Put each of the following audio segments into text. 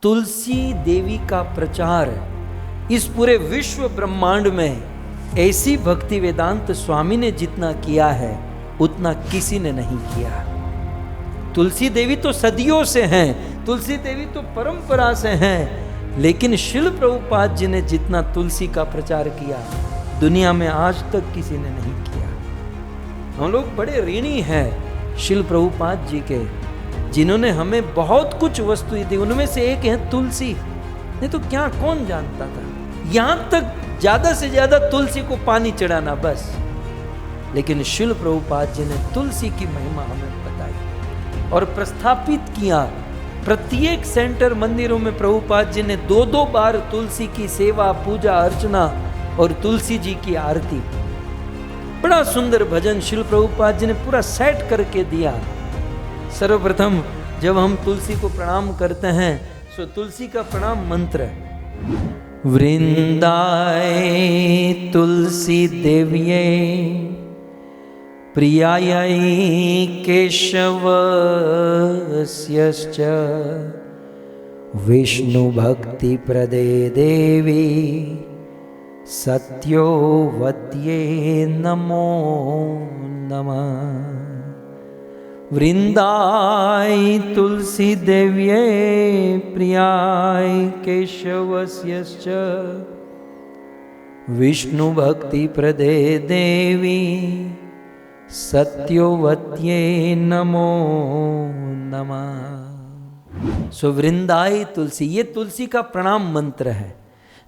तुलसी देवी का प्रचार इस पूरे विश्व ब्रह्मांड में ऐसी भक्ति वेदांत स्वामी ने जितना किया है उतना किसी ने नहीं किया। तुलसी देवी तो सदियों से हैं, तुलसी देवी तो परंपरा से हैं, लेकिन शिल प्रभुपाद जी ने जितना तुलसी का प्रचार किया दुनिया में आज तक किसी ने नहीं किया। हम लोग बड़े ऋणी हैं शिल प्रभुपाद जी के, जिन्होंने हमें बहुत कुछ वस्तुएं दी। उनमें से एक है तुलसी, नहीं तो क्या कौन जानता था। यहां तक ज्यादा से ज्यादा तुलसी को पानी चढ़ाना बस, लेकिन शिल प्रभुपाद जी ने तुलसी की महिमा हमें बताई और प्रस्थापित किया। प्रत्येक सेंटर मंदिरों में प्रभुपाद जी ने 2-2 बार तुलसी की सेवा, पूजा अर्चना और तुलसी जी की आरती। बड़ा सुंदर भजन शिल प्रभुपाद जी ने पूरा सेट करके दिया। सर्वप्रथम जब हम तुलसी को प्रणाम करते हैं तो तुलसी का प्रणाम मंत्र है, वृंदाय तुलसी देव्ये प्रियायै केशवस्यश्च विष्णु भक्ति प्रदे देवी सत्योवत्ये नमो नमः। वृंदाय तुलसी देव्ये प्रियाय केशवस्यश्च विष्णु भक्ति प्रदे देवी सत्योवत्ये नमो नमः। सो वृंदाय तुलसी, ये तुलसी का प्रणाम मंत्र है।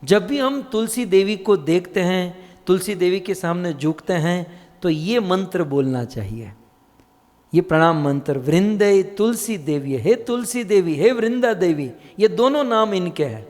जब भी हम तुलसी देवी को देखते हैं, तुलसी देवी के सामने झुकते हैं, तो ये मंत्र बोलना चाहिए। ये प्रणाम मंत्र, वृंदे तुलसी देवी, हे तुलसी देवी, हे वृंदा देवी, ये दोनों नाम इनके हैं।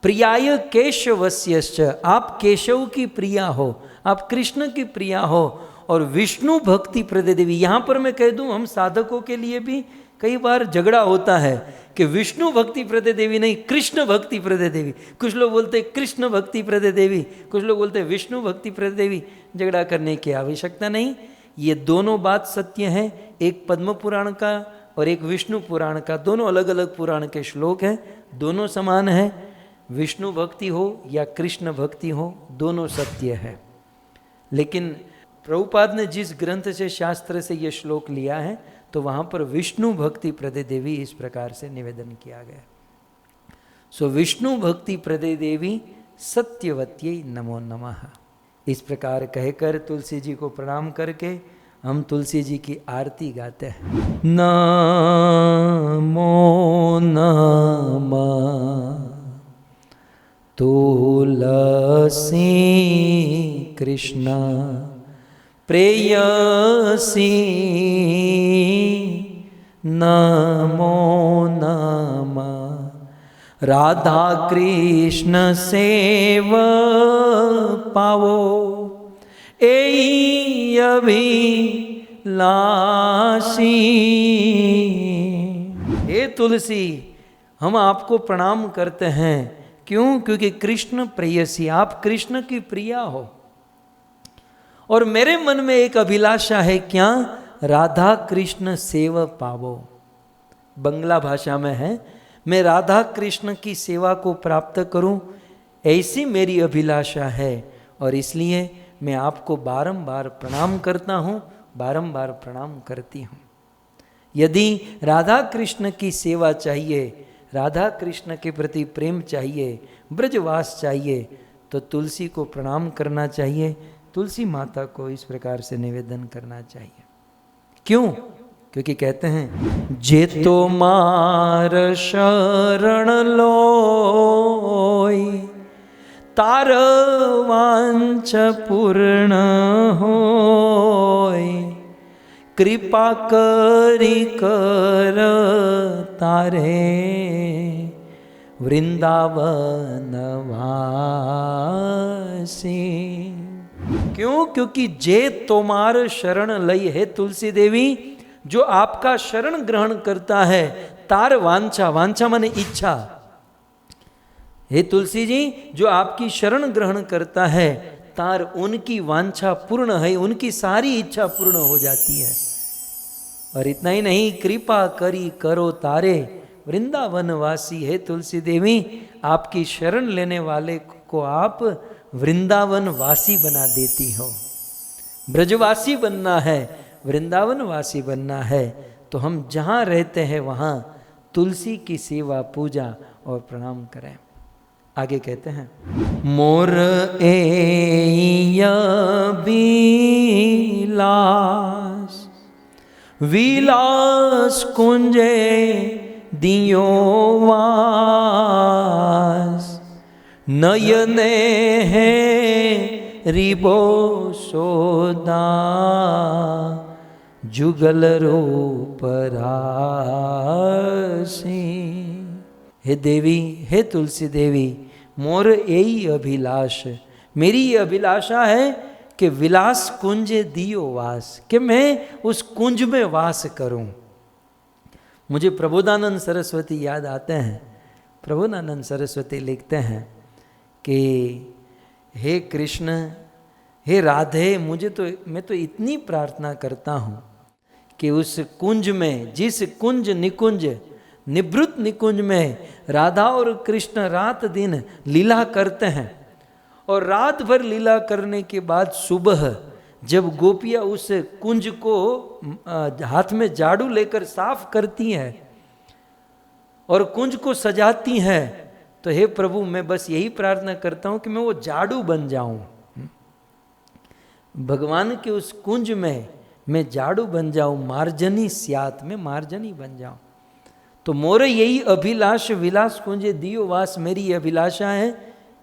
प्रियाय केशवस्यश्च, आप केशव की प्रिया हो, आप कृष्ण की प्रिया हो, और विष्णु भक्ति प्रदे देवी। यहां पर मैं कह दूं, हम साधकों के लिए भी कई बार झगड़ा होता है कि विष्णु भक्ति प्रदे देवी नहीं, कृष्ण भक्ति प्रदे देवी। कुछ लोग बोलते हैं कृष्ण भक्ति प्रदे देवी, कुछ लोग बोलते हैं विष्णु भक्ति प्रदे देवी। झगड़ा करने की आवश्यकता नहीं, ये दोनों बात सत्य है। एक पद्म पुराण का और एक विष्णु पुराण का, दोनों अलग अलग पुराण के श्लोक हैं, दोनों समान है। विष्णु भक्ति हो या कृष्ण भक्ति हो, दोनों सत्य है। लेकिन प्रभुपाद ने जिस ग्रंथ से, शास्त्र से ये श्लोक लिया है, तो वहां पर विष्णु भक्ति प्रदे देवी इस प्रकार से निवेदन किया गया। सो विष्णु भक्ति प्रदे देवी सत्यवत्यै नमो नमः। इस प्रकार कहकर तुलसी जी को प्रणाम करके हम तुलसी जी की आरती गाते हैं। नमो नमः तुलसी कृष्ण प्रेयसी, नमो नमः राधा कृष्ण सेव पावो एई अभिलाषी। हे तुलसी, हम आपको प्रणाम करते हैं। क्यों? क्योंकि कृष्ण प्रेयसी, आप कृष्ण की प्रिया हो। और मेरे मन में एक अभिलाषा है, क्या? राधा कृष्ण सेवा पावो। बंगला भाषा में है, मैं राधा कृष्ण की सेवा को प्राप्त करूं, ऐसी मेरी अभिलाषा है। और इसलिए मैं आपको बारंबार प्रणाम करता हूं, बारंबार प्रणाम करती हूं। यदि राधा कृष्ण की सेवा चाहिए, राधा कृष्ण के प्रति प्रेम चाहिए, ब्रजवास चाहिए, तो तुलसी को प्रणाम करना चाहिए, तुलसी माता को इस प्रकार से निवेदन करना चाहिए। क्यों? क्योंकि कहते हैं, जे तो मार शरण लोय तार वांछ पूर्ण होय, कृपा करी कर तारे वृंदावन वासी। क्यों? क्योंकि जे तोमार शरण लई, है तुलसी देवी, जो आपका शरण ग्रहण करता है, तार वांछा, वांछा माने इच्छा। हे तुलसी जी, जो आपकी शरण ग्रहण करता है, तार उनकी वांछा पूर्ण है, उनकी सारी इच्छा पूर्ण हो जाती है। और इतना ही नहीं, कृपा करी करो तारे वृंदावन वासी। है तुलसी देवी, आपकी शरण लेने वाले को आप वृंदावन वासी बना देती हो। ब्रजवासी बनना है, वृंदावन वासी बनना है, तो हम जहाँ रहते हैं वहाँ तुलसी की सेवा, पूजा और प्रणाम करें। आगे कहते हैं, मोर विलास विलास कुंजे दियो वास, नयने है रिबो सोदा, जुगल रूप रासी। हे देवी, हे तुलसी देवी, मोर यही अभिलाष, मेरी ये अभिलाषा है कि विलास कुंज दियो वास, कि मैं उस कुंज में वास करूं। मुझे प्रबोधानंद सरस्वती याद आते हैं। प्रबोधानंद सरस्वती लिखते हैं कि हे कृष्ण, हे राधे, मैं तो इतनी प्रार्थना करता हूँ कि उस कुंज में, जिस कुंज निकुंज निवृत्त निकुंज में राधा और कृष्ण रात दिन लीला करते हैं, और रात भर लीला करने के बाद सुबह जब गोपियाँ उस कुंज को हाथ में झाड़ू लेकर साफ करती हैं और कुंज को सजाती हैं, तो हे प्रभु, मैं बस यही प्रार्थना करता हूँ कि मैं वो झाड़ू बन जाऊं, भगवान के उस कुंज में मैं झाड़ू बन जाऊं, मार्जनी स्यात, में मार्जनी बन जाऊं। तो मोर यही अभिलाष विलास कुंज दियो वास, मेरी अभिलाषा है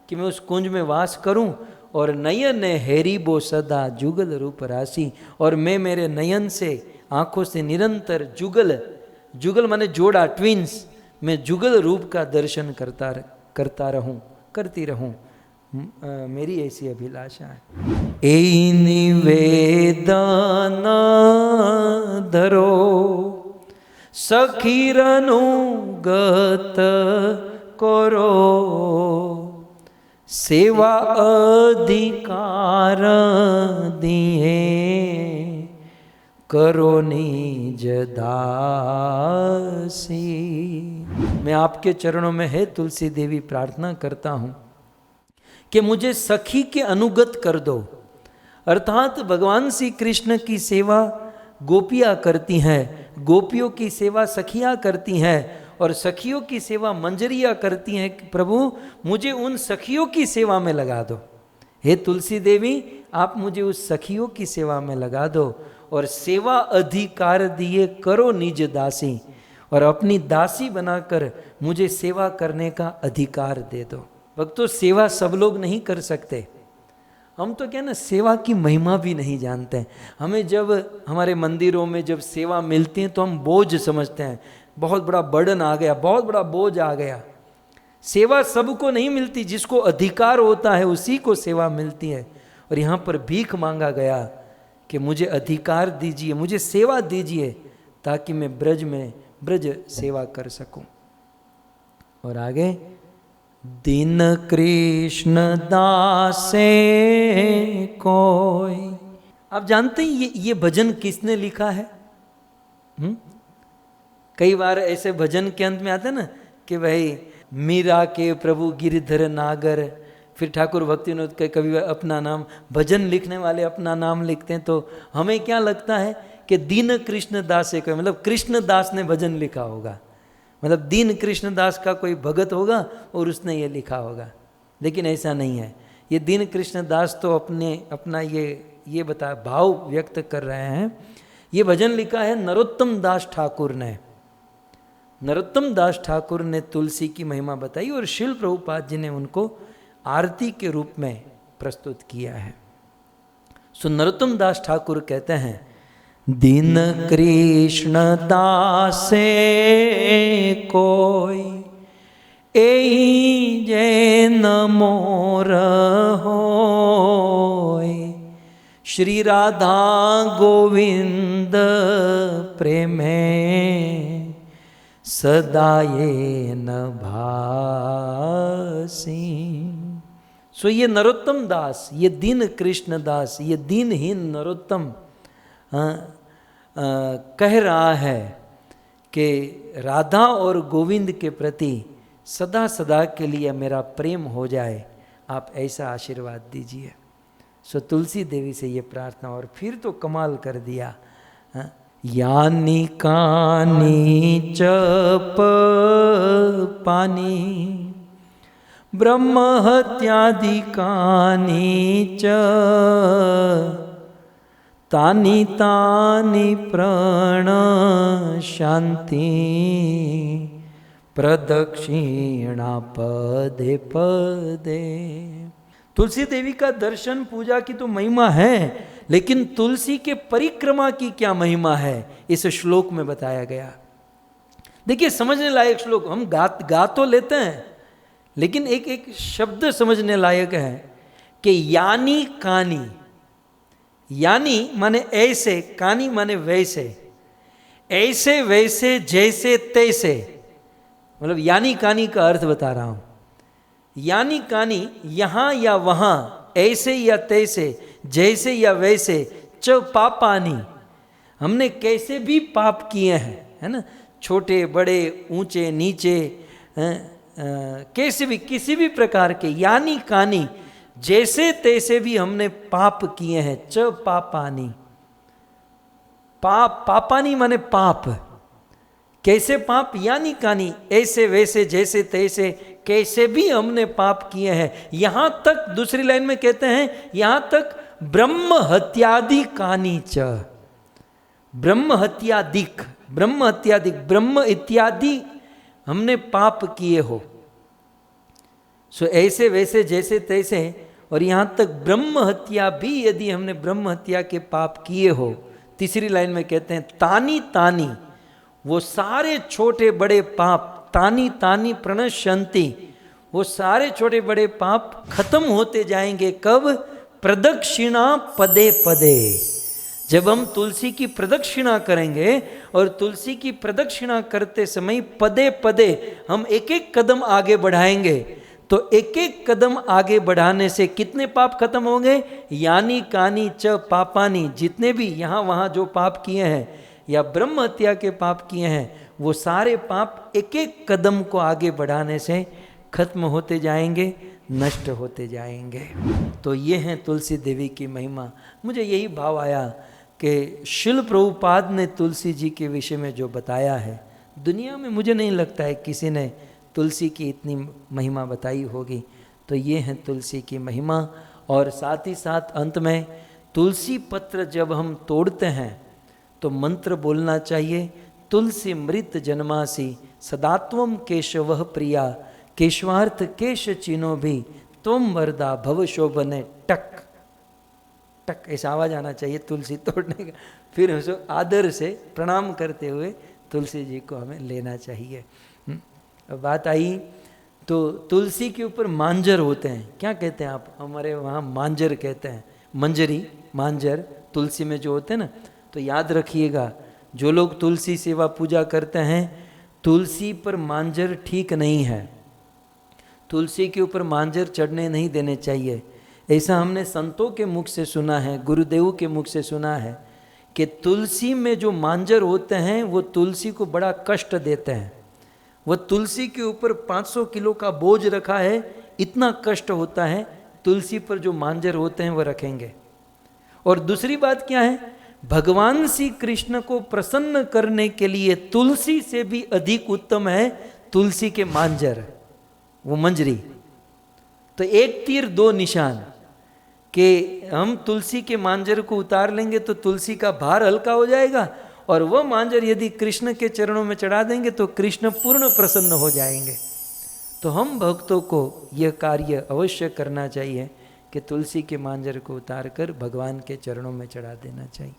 कि मैं उस कुंज में वास करूं, और नयन हेरी बो सदा जुगल रूप राशि, और मैं मेरे नयन से, आंखों से निरंतर जुगल, जुगल माने जोड़ा, ट्विंस, मैं जुगल रूप का दर्शन करता रहूं, करती रहूं। मेरी ऐसी अभिलाषा है। ए निवेदन धरो सखीरनुगत करो, सेवा अधिकार दिए करो निज दासी। मैं आपके चरणों में, है तुलसी देवी, प्रार्थना करता हूँ कि मुझे सखी के अनुगत कर दो, अर्थात भगवान श्री कृष्ण की सेवा गोपियाँ करती हैं, गोपियों की सेवा सखियाँ करती हैं, और सखियों की सेवा मंजरियाँ करती हैं। प्रभु, मुझे उन सखियों की सेवा में लगा दो। हे तुलसी देवी, आप मुझे उस सखियों की सेवा में लगा दो, और सेवा अधिकार दिए करो निज दासी, और अपनी दासी बनाकर मुझे सेवा करने का अधिकार दे दो। भक्तों, सेवा सब लोग नहीं कर सकते। हम तो क्या ना, सेवा की महिमा भी नहीं जानते हैं। हमें जब हमारे मंदिरों में जब सेवा मिलती है तो हम बोझ समझते हैं, बहुत बड़ा बर्डन आ गया, बहुत बड़ा बोझ आ गया। सेवा सबको नहीं मिलती, जिसको अधिकार होता है उसी को सेवा मिलती है। और यहाँ पर भीख मांगा गया कि मुझे अधिकार दीजिए, मुझे सेवा दीजिए, ताकि मैं ब्रज सेवा कर सकूं। और आगे, दिन कृष्ण दासे कोई। आप जानते हैं ये भजन किसने लिखा है? कई बार ऐसे भजन के अंत में आता है ना कि भाई मीरा के प्रभु गिरिधर नागर, फिर ठाकुर भक्तिविनोद के कवि अपना नाम, भजन लिखने वाले अपना नाम लिखते हैं, तो हमें क्या लगता है कि दीन कृष्ण दास से कोई, मतलब कृष्ण दास ने भजन लिखा होगा, मतलब दीन कृष्ण दास का कोई भगत होगा और उसने ये लिखा होगा। लेकिन ऐसा नहीं है। ये दीन कृष्ण दास तो अपना ये बता भाव व्यक्त कर रहे हैं। ये भजन लिखा है नरोत्तम दास ठाकुर ने। नरोत्तम दास ठाकुर ने तुलसी की महिमा बताई, और शिल प्रभुपाद जी ने उनको आरती के रूप में प्रस्तुत किया है। सो नरोत्तम दास ठाकुर कहते हैं, दिन कृष्ण दासे कोई, एही जैन मोर होय, श्री राधा गोविंद प्रेमे सदाये न भासी। सो ये नरोत्तम दास, ये दीन कृष्ण दास, ये दीनहीन नरोत्तम कह रहा है कि राधा और गोविंद के प्रति सदा सदा के लिए मेरा प्रेम हो जाए, आप ऐसा आशीर्वाद दीजिए। सो तुलसी देवी से ये प्रार्थना, और फिर तो कमाल कर दिया। यानी कानी च पानी ब्रह्म हत्यादि कानी च तानि तानि प्रण शांति प्रदक्षिणा पदे पदे। तुलसी देवी का दर्शन पूजा की तो महिमा है, लेकिन तुलसी के परिक्रमा की क्या महिमा है इस श्लोक में बताया गया। देखिए समझने लायक श्लोक, हम गा तो लेते हैं, लेकिन एक एक शब्द समझने लायक है कि यानी कानी, यानी माने ऐसे, कानी माने वैसे, ऐसे वैसे जैसे तैसे, मतलब यानी कानी का अर्थ बता रहा हूं। यानी कानी यहां या वहां, ऐसे या तैसे, जैसे या वैसे, च पापानी, हमने कैसे भी पाप किए हैं, है ना, छोटे बड़े ऊंचे नीचे, कैसे भी किसी भी प्रकार के, यानी कानी जैसे तैसे भी हमने पाप किए हैं। च पापानी, पाप, पापानी माने पाप, कैसे पाप, यानी कानी ऐसे वैसे जैसे तैसे, कैसे भी हमने पाप किए हैं। यहां तक दूसरी लाइन में कहते हैं, यहां तक ब्रह्म हत्यादि कानी च, ब्रह्म हत्यादिक, ब्रह्म हत्यादिक, ब्रह्म इत्यादि हमने पाप किए हो। सो ऐसे वैसे जैसे तैसे, और यहां तक ब्रह्म हत्या भी यदि हमने ब्रह्म हत्या के पाप किए हो। तीसरी लाइन में कहते हैं तानी तानी, वो सारे छोटे बड़े पाप, तानी तानी प्रणश्यन्ति, वो सारे छोटे बड़े पाप खत्म होते जाएंगे। कब? प्रदक्षिणा पदे पदे, जब हम तुलसी की प्रदक्षिणा करेंगे, और तुलसी की प्रदक्षिणा करते समय पदे पदे हम एक एक कदम आगे बढ़ाएंगे, तो एक एक कदम आगे बढ़ाने से कितने पाप खत्म होंगे? यानी कानी च पापानी, जितने भी यहाँ वहाँ जो पाप किए हैं या ब्रह्म हत्या के पाप किए हैं, वो सारे पाप एक एक कदम को आगे बढ़ाने से खत्म होते जाएंगे, नष्ट होते जाएंगे। तो ये हैं तुलसी देवी की महिमा। मुझे यही भाव आया कि शिल प्रभुपाद ने तुलसी जी के विषय में जो बताया है, दुनिया में मुझे नहीं लगता है किसी ने तुलसी की इतनी महिमा बताई होगी। तो ये है तुलसी की महिमा। और साथ ही साथ अंत में तुलसी पत्र जब हम तोड़ते हैं तो मंत्र बोलना चाहिए, तुलसी मृत जन्मासी सदात्वम केशवः प्रिया, केशवार्थ केश चिन्हो भी तुम वरदा भव शोभने, टक टक ऐसा आवाज आना चाहिए तुलसी तोड़ने का। फिर उसको आदर से प्रणाम करते हुए तुलसी जी को हमें लेना चाहिए। अब बात आई तो तुलसी के ऊपर मांजर होते हैं, क्या कहते हैं आप? हमारे वहाँ मांजर कहते हैं, मंजरी मांजर तुलसी में जो होते हैं ना। तो याद रखिएगा, जो लोग तुलसी सेवा पूजा करते हैं, तुलसी पर मांजर ठीक नहीं है, तुलसी के ऊपर मांजर चढ़ने नहीं देने चाहिए। ऐसा हमने संतों के मुख से सुना है, गुरुदेव के मुख से सुना है कि तुलसी में जो मांजर होते हैं वो तुलसी को बड़ा कष्ट देते हैं। वो तुलसी के ऊपर 500 किलो का बोझ रखा है, इतना कष्ट होता है तुलसी पर जो मांजर होते हैं वो रखेंगे। और दूसरी बात क्या है, भगवान श्री कृष्ण को प्रसन्न करने के लिए तुलसी से भी अधिक उत्तम है तुलसी के मांजर, वो मंजरी। तो एक तीर दो निशान, कि हम तुलसी के मांजर को उतार लेंगे तो तुलसी का भार हल्का हो जाएगा, और वह मांजर यदि कृष्ण के चरणों में चढ़ा देंगे तो कृष्ण पूर्ण प्रसन्न हो जाएंगे। तो हम भक्तों को यह कार्य अवश्य करना चाहिए कि तुलसी के मांजर को उतार कर भगवान के चरणों में चढ़ा देना चाहिए।